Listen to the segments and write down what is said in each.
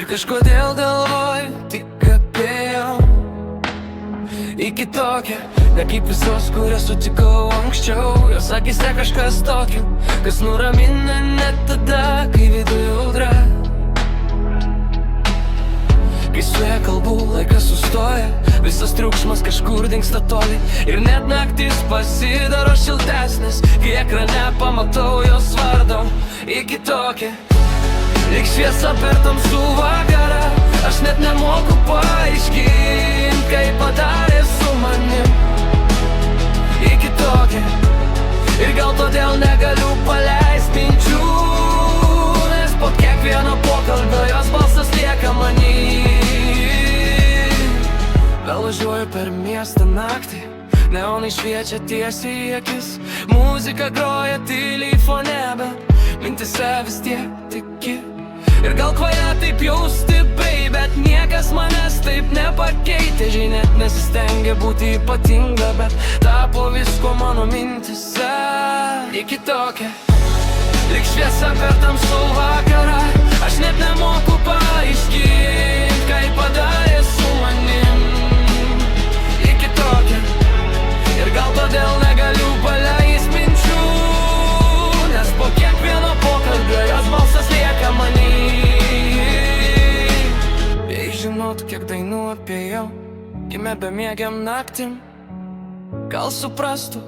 Ir kažkodėl galvoju tik apie ją. Į kitokią, ne kaip visos, kurias sutikau anksčiau. Jos akise kažkas tokio, kas nuramina net tada, kai viduje audra. Kai su ja kalbu, laikas sustoja, visas triukšmas kažkur dingsta toli. Ir net naktis pasidaro šiltesnis, kai ekrane pamatau jos vardą. Į kitokią, lyg šviesa per tamsų vakarą. Aš net nemoku paaiškint, kaip padarė su manim. Į kitokią, ir gal todėl negaliu paleist minčių, nes po kiekvieno pokalbio jos balsas lieka many. Vėl važiuoju per miestą naktį, neonai šviečia tiesiai į akis. Muzika groja tyliai fone, bet mintise vis tiek tiki. Ir gal kvaja taip jausti, bet niekas manęs taip nepakeitė. Žinia, net nesistengia būti ypatinga, bet tapo visko mano mintise. Į kitokią, lyg šviesa per tamsų vakarą. Aš net nemoku paaiškint, kaip padarė su manim. Į kitokią, ir gal todėl negaliu paleist minčių, nes po kiekvieno pokalbio jos balsas lieka many. Jei žinotų, kiek dainų apie jau gimė bemiegiam naktim, gal suprastų,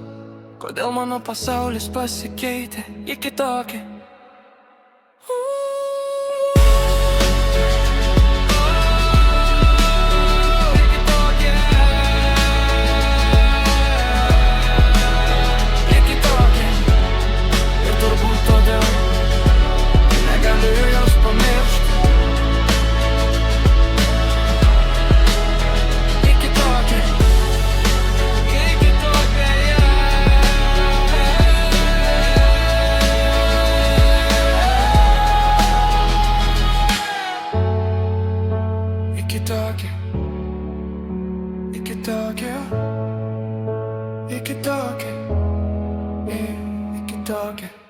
kodėl mano pasaulis pasikeitė į kitokį. Talking.